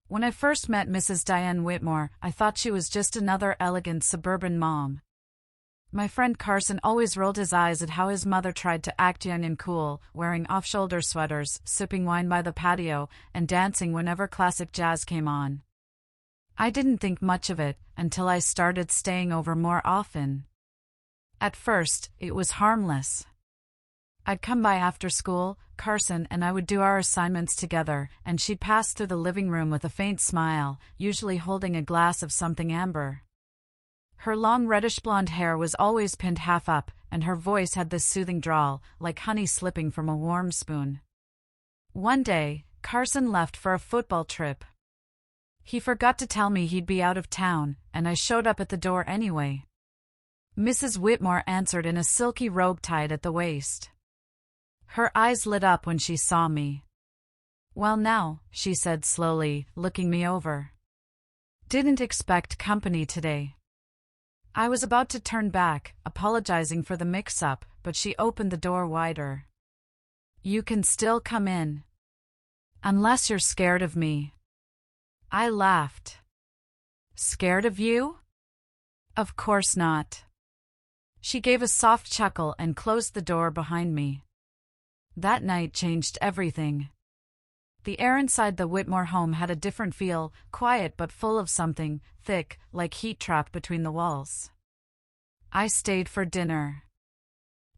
When I first met Mrs. Diane Whitmore, I thought she was just another elegant suburban mom. My friend Carson always rolled his eyes at how his mother tried to act young and cool, wearing off-shoulder sweaters, sipping wine by the patio, and dancing whenever classic jazz came on. I didn't think much of it until I started staying over more often. At first, it was harmless. I'd come by after school, Carson and I would do our assignments together, and she'd pass through the living room with a faint smile, usually holding a glass of something amber. Her long reddish-blonde hair was always pinned half up, and her voice had this soothing drawl, like honey slipping from a warm spoon. One day, Carson left for a football trip. He forgot to tell me he'd be out of town, and I showed up at the door anyway. Mrs. Whitmore answered in a silky robe tied at the waist. Her eyes lit up when she saw me. "Well now," she said slowly, looking me over. "Didn't expect company today." I was about to turn back, apologizing for the mix-up, but she opened the door wider. "You can still come in. Unless you're scared of me." I laughed. "Scared of you?" "Of course not." She gave a soft chuckle and closed the door behind me. That night changed everything. The air inside the Whitmore home had a different feel, quiet but full of something, thick, like heat trapped between the walls. I stayed for dinner.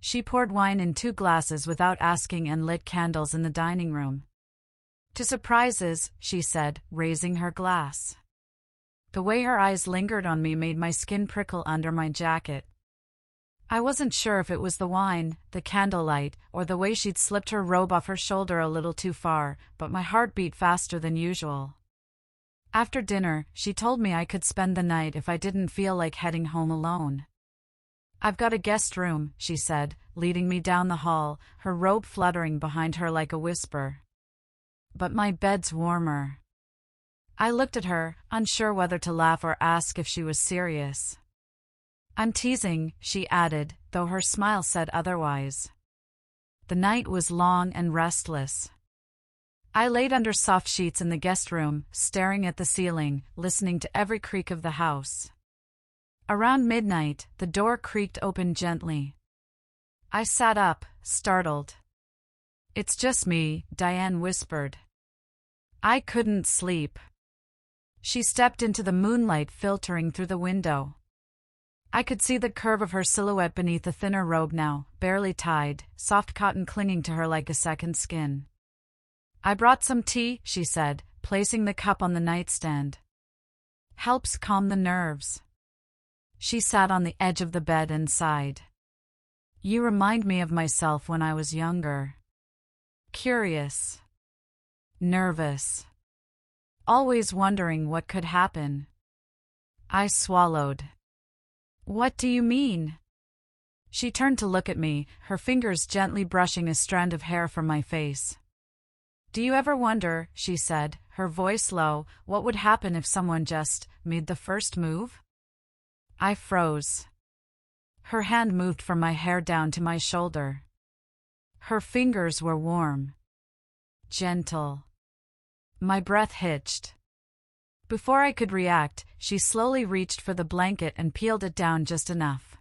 She poured wine in 2 glasses without asking and lit candles in the dining room. "To surprises," she said, raising her glass. The way her eyes lingered on me made my skin prickle under my jacket. I wasn't sure if it was the wine, the candlelight, or the way she'd slipped her robe off her shoulder a little too far, but my heart beat faster than usual. After dinner, she told me I could spend the night if I didn't feel like heading home alone. "I've got a guest room," she said, leading me down the hall, her robe fluttering behind her like a whisper. "But my bed's warmer." I looked at her, unsure whether to laugh or ask if she was serious. "I'm teasing," she added, though her smile said otherwise. The night was long and restless. I laid under soft sheets in the guest room, staring at the ceiling, listening to every creak of the house. Around midnight, the door creaked open gently. I sat up, startled. "It's just me," Diane whispered. I couldn't sleep. She stepped into the moonlight filtering through the window. I could see the curve of her silhouette beneath the thinner robe now, barely tied, soft cotton clinging to her like a second skin. "I brought some tea," she said, placing the cup on the nightstand. "Helps calm the nerves." She sat on the edge of the bed and sighed. "You remind me of myself when I was younger. Curious. Nervous. Always wondering what could happen." I swallowed. "What do you mean?" She turned to look at me, her fingers gently brushing a strand of hair from my face. "Do you ever wonder," she said, her voice low, "what would happen if someone just made the first move?" I froze. Her hand moved from my hair down to my shoulder. Her fingers were warm. Gentle. My breath hitched. Before I could react, she slowly reached for the blanket and peeled it down just enough.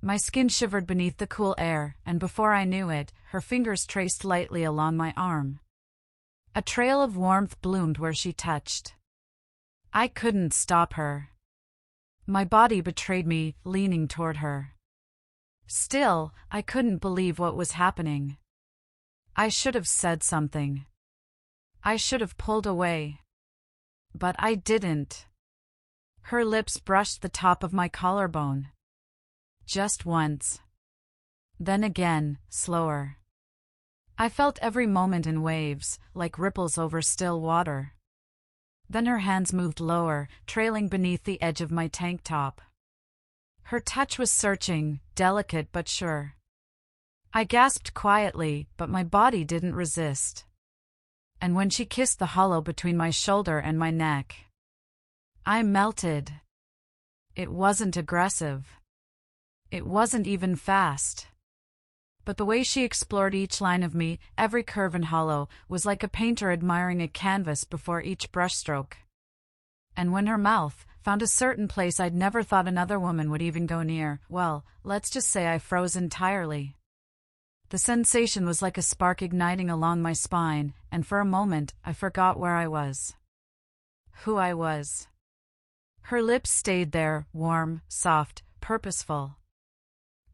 My skin shivered beneath the cool air, and before I knew it, her fingers traced lightly along my arm. A trail of warmth bloomed where she touched. I couldn't stop her. My body betrayed me, leaning toward her. Still, I couldn't believe what was happening. I should have said something. I should have pulled away. But I didn't. Her lips brushed the top of my collarbone. Just once. Then again, slower. I felt every moment in waves, like ripples over still water. Then her hands moved lower, trailing beneath the edge of my tank top. Her touch was searching, delicate but sure. I gasped quietly, but my body didn't resist. And when she kissed the hollow between my shoulder and my neck, I melted. It wasn't aggressive. It wasn't even fast. but the way she explored each line of me, every curve and hollow, was like a painter admiring a canvas before each brushstroke. And when her mouth found a certain place I'd never thought another woman would even go near, well, let's just say I froze entirely. The sensation was like a spark igniting along my spine, and for a moment I forgot where I was. Who I was. Her lips stayed there, warm, soft, purposeful.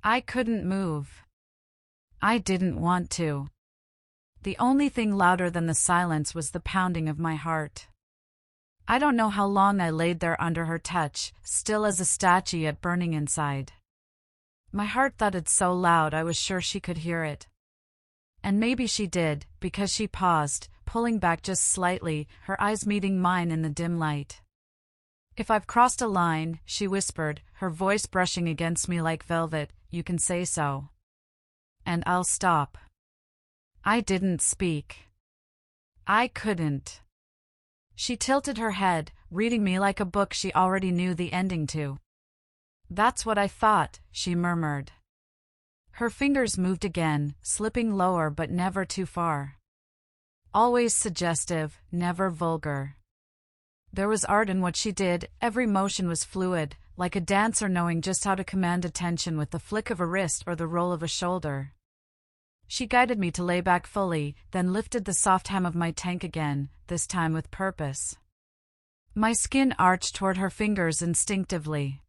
I couldn't move. I didn't want to. The only thing louder than the silence was the pounding of my heart. I don't know how long I laid there under her touch, still as a statue yet burning inside. My heart thudded so loud I was sure she could hear it. And maybe she did, because she paused, pulling back just slightly, her eyes meeting mine in the dim light. "If I've crossed a line," she whispered, her voice brushing against me like velvet, "you can say so. And I'll stop." I didn't speak. I couldn't. She tilted her head, reading me like a book she already knew the ending to. "That's what I thought," she murmured. Her fingers moved again, slipping lower but never too far. Always suggestive, never vulgar. There was art in what she did, every motion was fluid, like a dancer knowing just how to command attention with the flick of a wrist or the roll of a shoulder. She guided me to lay back fully, then lifted the soft hem of my tank again, this time with purpose. My skin arched toward her fingers instinctively.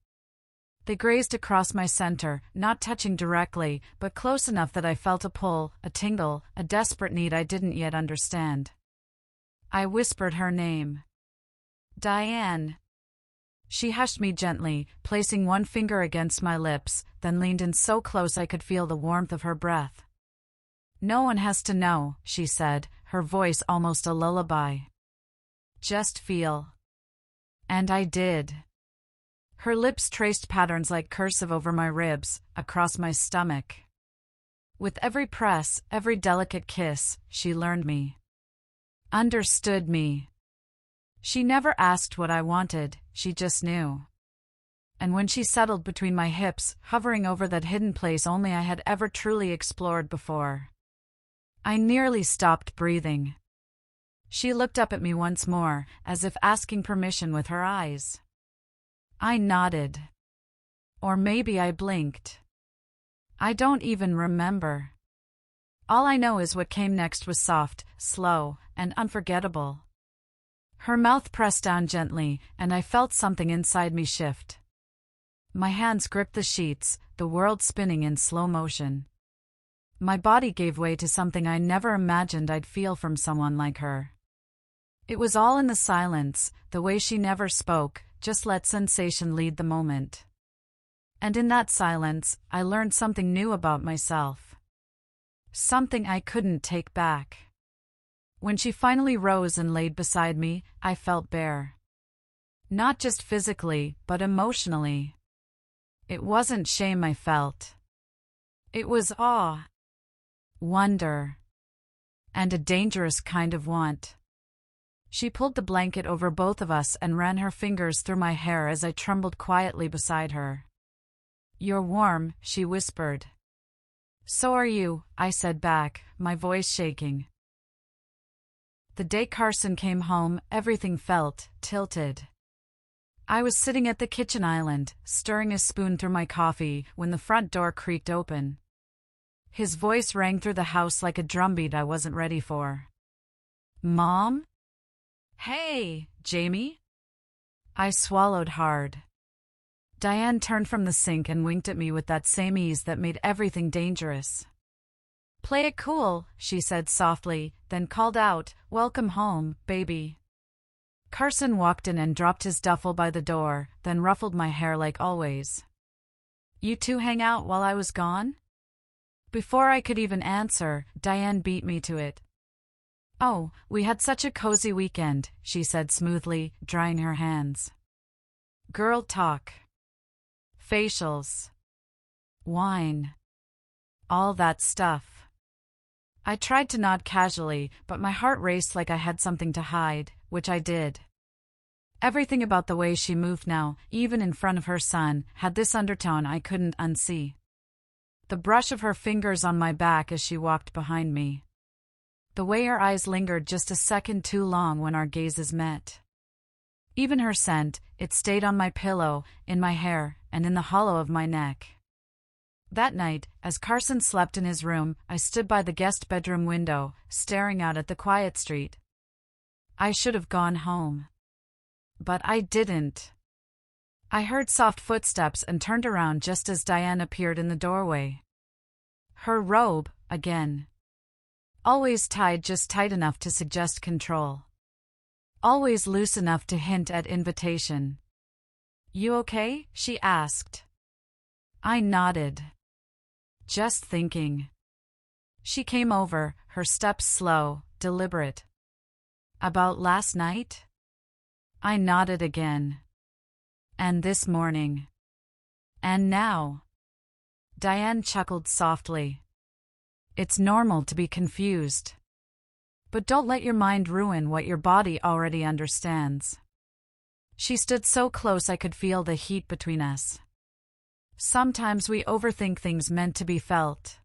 They grazed across my center, not touching directly, but close enough that I felt a pull, a tingle, a desperate need I didn't yet understand. I whispered her name. "Diane." She hushed me gently, placing one finger against my lips, then leaned in so close I could feel the warmth of her breath. "No one has to know," she said, her voice almost a lullaby. "Just feel." And I did. Her lips traced patterns like cursive over my ribs, across my stomach. With every press, every delicate kiss, she learned me. Understood me. She never asked what I wanted, she just knew. And when she settled between my hips, hovering over that hidden place only I had ever truly explored before, I nearly stopped breathing. She looked up at me once more, as if asking permission with her eyes. I nodded. Or maybe I blinked. I don't even remember. All I know is what came next was soft, slow, and unforgettable. Her mouth pressed down gently, and I felt something inside me shift. My hands gripped the sheets, the world spinning in slow motion. My body gave way to something I never imagined I'd feel from someone like her. It was all in the silence, the way she never spoke, just let sensation lead the moment. And in that silence, I learned something new about myself. Something I couldn't take back. When she finally rose and laid beside me, I felt bare. Not just physically, but emotionally. It wasn't shame I felt. It was awe, wonder, and a dangerous kind of want. She pulled the blanket over both of us and ran her fingers through my hair as I trembled quietly beside her. "You're warm," she whispered. "So are you," I said back, my voice shaking. The day Carson came home, everything felt tilted. I was sitting at the kitchen island, stirring a spoon through my coffee, when the front door creaked open. His voice rang through the house like a drumbeat I wasn't ready for. "Mom?" "Hey, Jamie?" I swallowed hard. Diane turned from the sink and winked at me with that same ease that made everything dangerous. "Play it cool," she said softly, then called out, "Welcome home, baby." Carson walked in and dropped his duffel by the door, then ruffled my hair like always. "You two hang out while I was gone?" Before I could even answer, Diane beat me to it. "Oh, we had such a cozy weekend," she said smoothly, drying her hands. "Girl talk. Facials. Wine. All that stuff." I tried to nod casually, but my heart raced like I had something to hide, which I did. Everything about the way she moved now, even in front of her son, had this undertone I couldn't unsee. the brush of her fingers on my back as she walked behind me. The way her eyes lingered just a second too long when our gazes met. Even her scent, it stayed on my pillow, in my hair, and in the hollow of my neck. That night, as Carson slept in his room, I stood by the guest bedroom window, staring out at the quiet street. I should have gone home. But I didn't. I heard soft footsteps and turned around just as Diane appeared in the doorway. Her robe, again. Always tied just tight enough to suggest control. Always loose enough to hint at invitation. "You okay?" she asked. I nodded. Just thinking. She came over, her steps slow, deliberate. "About last night?" I nodded again. "And this morning?" "And now?" Diane chuckled softly. "It's normal to be confused. But don't let your mind ruin what your body already understands." She stood so close I could feel the heat between us. Sometimes we overthink things meant to be felt.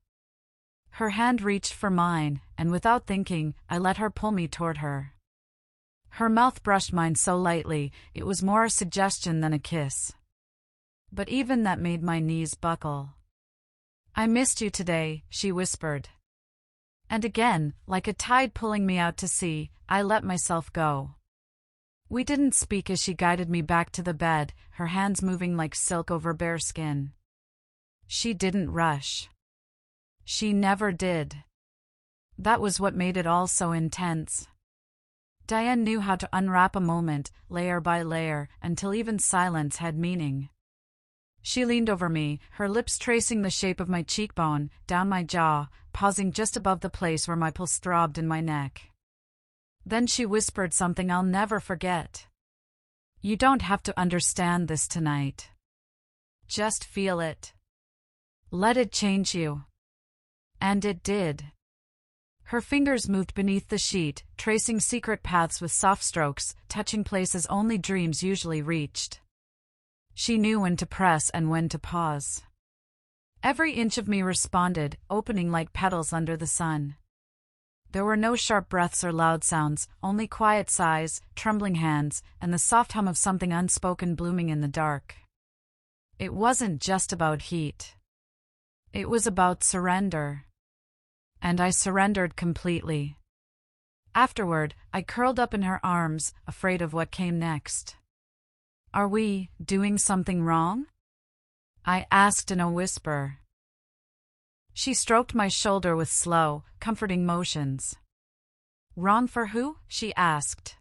Her hand reached for mine, and without thinking, I let her pull me toward her. Her mouth brushed mine so lightly, it was more a suggestion than a kiss. But even that made my knees buckle. "I missed you today," she whispered. And again, like a tide pulling me out to sea, I let myself go. We didn't speak as she guided me back to the bed, her hands moving like silk over bare skin. She didn't rush. She never did. That was what made it all so intense. Diane knew how to unwrap a moment, layer by layer, until even silence had meaning. She leaned over me, her lips tracing the shape of my cheekbone, down my jaw, pausing just above the place where my pulse throbbed in my neck. Then she whispered something I'll never forget. "You don't have to understand this tonight. Just feel it. Let it change you." And it did. Her fingers moved beneath the sheet, tracing secret paths with soft strokes, touching places only dreams usually reached. She knew when to press and when to pause. Every inch of me responded, opening like petals under the sun. There were no sharp breaths or loud sounds, only quiet sighs, trembling hands, and the soft hum of something unspoken blooming in the dark. It wasn't just about heat. It was about surrender. And I surrendered completely. Afterward, I curled up in her arms, afraid of what came next. "Are we doing something wrong?" I asked in a whisper. She stroked my shoulder with slow, comforting motions. "Wrong for who?" she asked.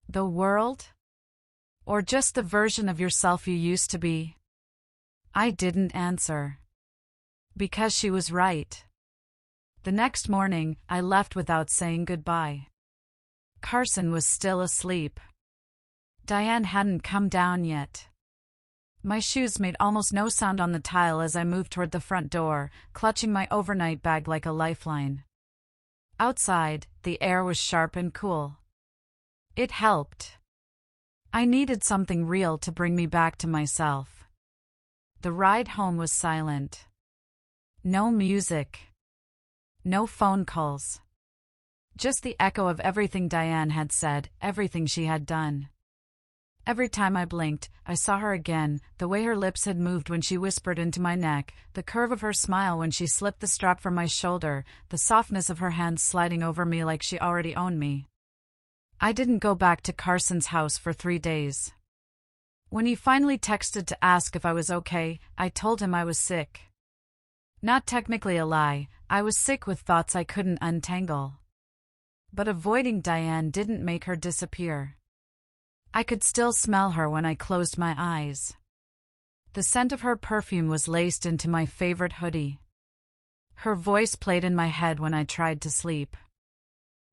"The world? Or just the version of yourself you used to be?" I didn't answer. Because she was right. The next morning, I left without saying goodbye. Carson was still asleep. Diane hadn't come down yet. My shoes made almost no sound on the tile as I moved toward the front door, clutching my overnight bag like a lifeline. Outside, the air was sharp and cool. It helped. I needed something real to bring me back to myself. The ride home was silent. No music. No phone calls. Just the echo of everything Diane had said, everything she had done. Every time I blinked, I saw her again, the way her lips had moved when she whispered into my neck, the curve of her smile when she slipped the strap from my shoulder, the softness of her hands sliding over me like she already owned me. I didn't go back to Carson's house for 3 days. When he finally texted to ask if I was okay, I told him I was sick. Not technically a lie, I was sick with thoughts I couldn't untangle. But avoiding Diane didn't make her disappear. I could still smell her when I closed my eyes. The scent of her perfume was laced into my favorite hoodie. Her voice played in my head when I tried to sleep.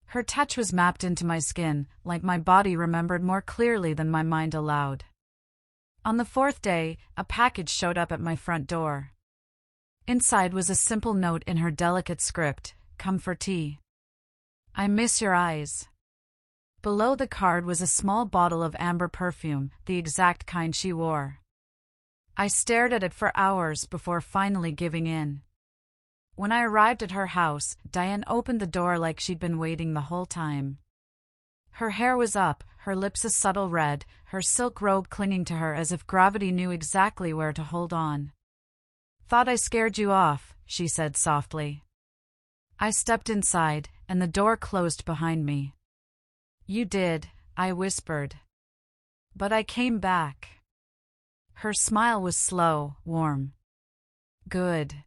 Her touch was mapped into my skin, like my body remembered more clearly than my mind allowed. On the 4th day, a package showed up at my front door. Inside was a simple note in her delicate script, "Come for tea. I miss your eyes." Below the card was a small bottle of amber perfume, the exact kind she wore. I stared at it for hours before finally giving in. When I arrived at her house, Diane opened the door like she'd been waiting the whole time. Her hair was up, her lips a subtle red, her silk robe clinging to her as if gravity knew exactly where to hold on. "Thought I scared you off," she said softly. I stepped inside, and the door closed behind me. "You did," I whispered. "But I came back." Her smile was slow, warm. "Good."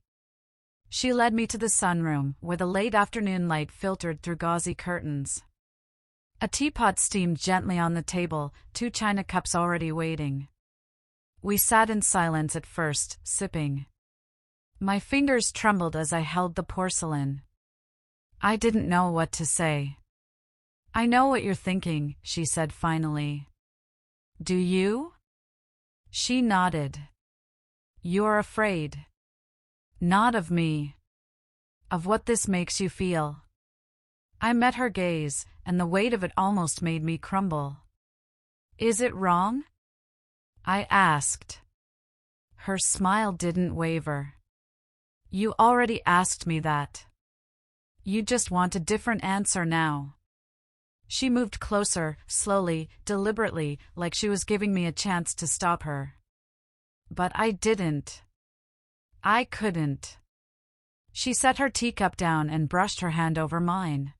She led me to the sunroom, where the late afternoon light filtered through gauzy curtains. A teapot steamed gently on the table, 2 china cups already waiting. We sat in silence at first, sipping. My fingers trembled as I held the porcelain. I didn't know what to say. "I know what you're thinking," she said finally. "Do you?" She nodded. "You're afraid." "Not of me. Of what this makes you feel." I met her gaze, and the weight of it almost made me crumble. "Is it wrong?" I asked. Her smile didn't waver. "You already asked me that. You just want a different answer now." She moved closer, slowly, deliberately, like she was giving me a chance to stop her. But I didn't. I couldn't. She set her teacup down and brushed her hand over mine.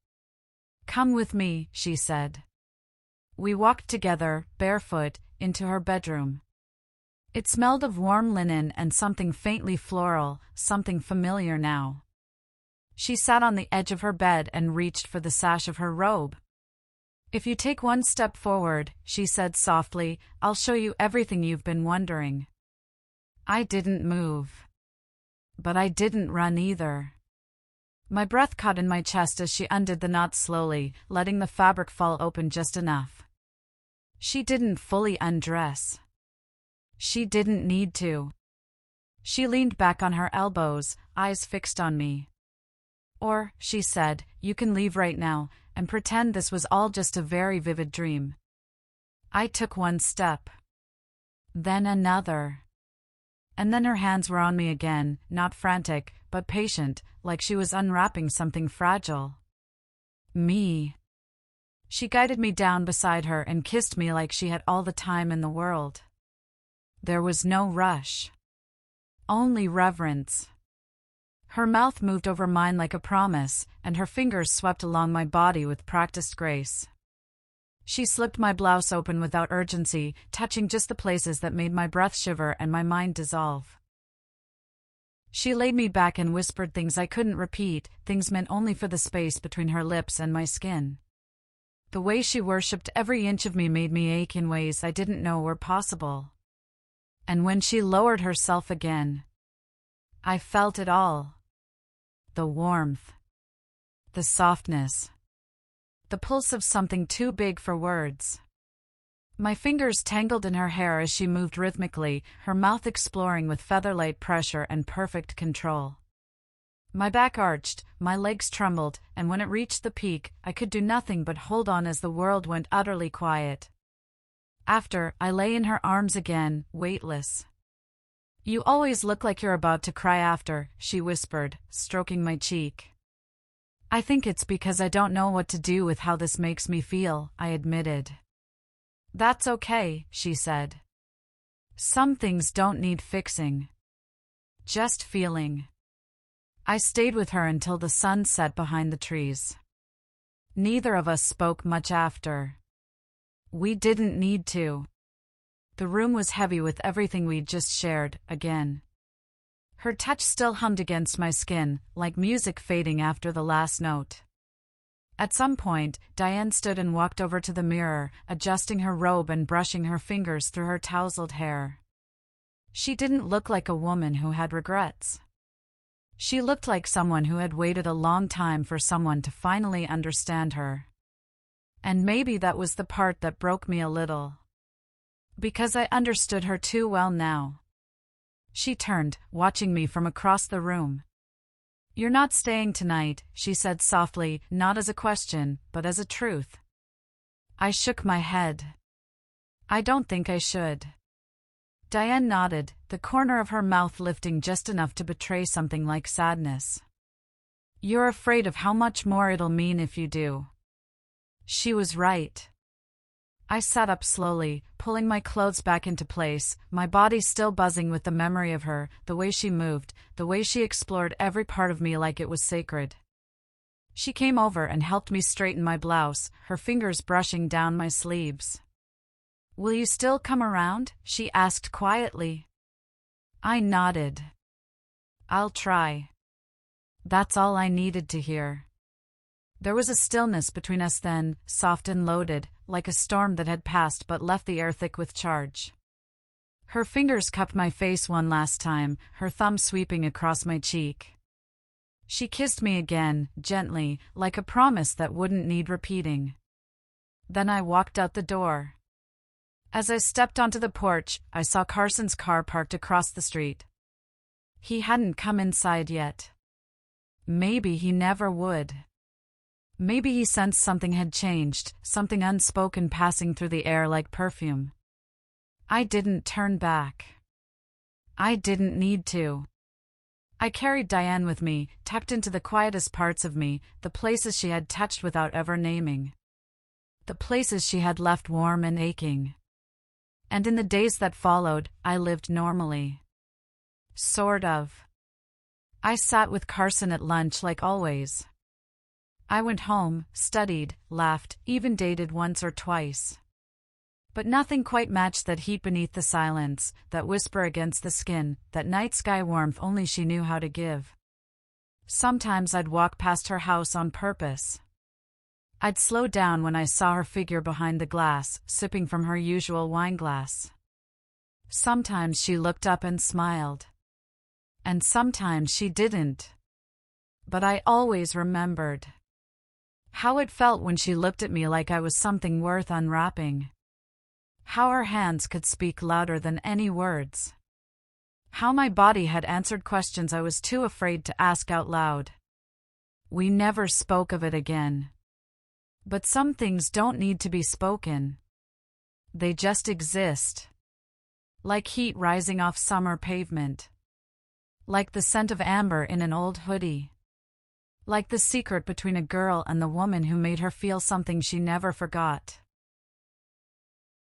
"Come with me," she said. We walked together, barefoot, into her bedroom. It smelled of warm linen and something faintly floral, something familiar now. She sat on the edge of her bed and reached for the sash of her robe. "If you take one step forward," she said softly, "I'll show you everything you've been wondering." I didn't move. But I didn't run either. My breath caught in my chest as she undid the knot slowly, letting the fabric fall open just enough. She didn't fully undress. She didn't need to. She leaned back on her elbows, eyes fixed on me. "Or," she said, "you can leave right now, and pretend this was all just a very vivid dream." I took one step. Then another. And then her hands were on me again, not frantic, but patient, like she was unwrapping something fragile. Me. She guided me down beside her and kissed me like she had all the time in the world. There was no rush. Only reverence. Her mouth moved over mine like a promise, and her fingers swept along my body with practiced grace. She slipped my blouse open without urgency, touching just the places that made my breath shiver and my mind dissolve. She laid me back and whispered things I couldn't repeat, things meant only for the space between her lips and my skin. The way she worshipped every inch of me made me ache in ways I didn't know were possible. And when she lowered herself again, I felt it all. The warmth. The softness. The pulse of something too big for words. My fingers tangled in her hair as she moved rhythmically, her mouth exploring with feather-light pressure and perfect control. My back arched, my legs trembled, and when it reached the peak, I could do nothing but hold on as the world went utterly quiet. After, I lay in her arms again, weightless. "You always look like you're about to cry after," she whispered, stroking my cheek. "I think it's because I don't know what to do with how this makes me feel," I admitted. "That's okay," she said. "Some things don't need fixing. Just feeling." I stayed with her until the sun set behind the trees. Neither of us spoke much after. We didn't need to. The room was heavy with everything we'd just shared, again. Her touch still hummed against my skin, like music fading after the last note. At some point, Diane stood and walked over to the mirror, adjusting her robe and brushing her fingers through her tousled hair. She didn't look like a woman who had regrets. She looked like someone who had waited a long time for someone to finally understand her. And maybe that was the part that broke me a little. Because I understood her too well now. She turned, watching me from across the room. "You're not staying tonight," she said softly, not as a question, but as a truth. I shook my head. "I don't think I should." Diane nodded, the corner of her mouth lifting just enough to betray something like sadness. "You're afraid of how much more it'll mean if you do." She was right. I sat up slowly, pulling my clothes back into place, my body still buzzing with the memory of her, the way she moved, the way she explored every part of me like it was sacred. She came over and helped me straighten my blouse, her fingers brushing down my sleeves. "Will you still come around?" she asked quietly. I nodded. "I'll try." That's all I needed to hear. There was a stillness between us then, soft and loaded, like a storm that had passed but left the air thick with charge. Her fingers cupped my face one last time, her thumb sweeping across my cheek. She kissed me again, gently, like a promise that wouldn't need repeating. Then I walked out the door. As I stepped onto the porch, I saw Carson's car parked across the street. He hadn't come inside yet. Maybe he never would. Maybe he sensed something had changed, something unspoken passing through the air like perfume. I didn't turn back. I didn't need to. I carried Diane with me, tucked into the quietest parts of me, the places she had touched without ever naming. The places she had left warm and aching. And in the days that followed, I lived normally. Sort of. I sat with Carson at lunch like always. I went home, studied, laughed, even dated once or twice. But nothing quite matched that heat beneath the silence, that whisper against the skin, that night sky warmth only she knew how to give. Sometimes I'd walk past her house on purpose. I'd slow down when I saw her figure behind the glass, sipping from her usual wine glass. Sometimes she looked up and smiled. And sometimes she didn't. But I always remembered how it felt when she looked at me like I was something worth unwrapping. How her hands could speak louder than any words. How my body had answered questions I was too afraid to ask out loud. We never spoke of it again. But some things don't need to be spoken. They just exist. Like heat rising off summer pavement. Like the scent of amber in an old hoodie. Like the secret between a girl and the woman who made her feel something she never forgot.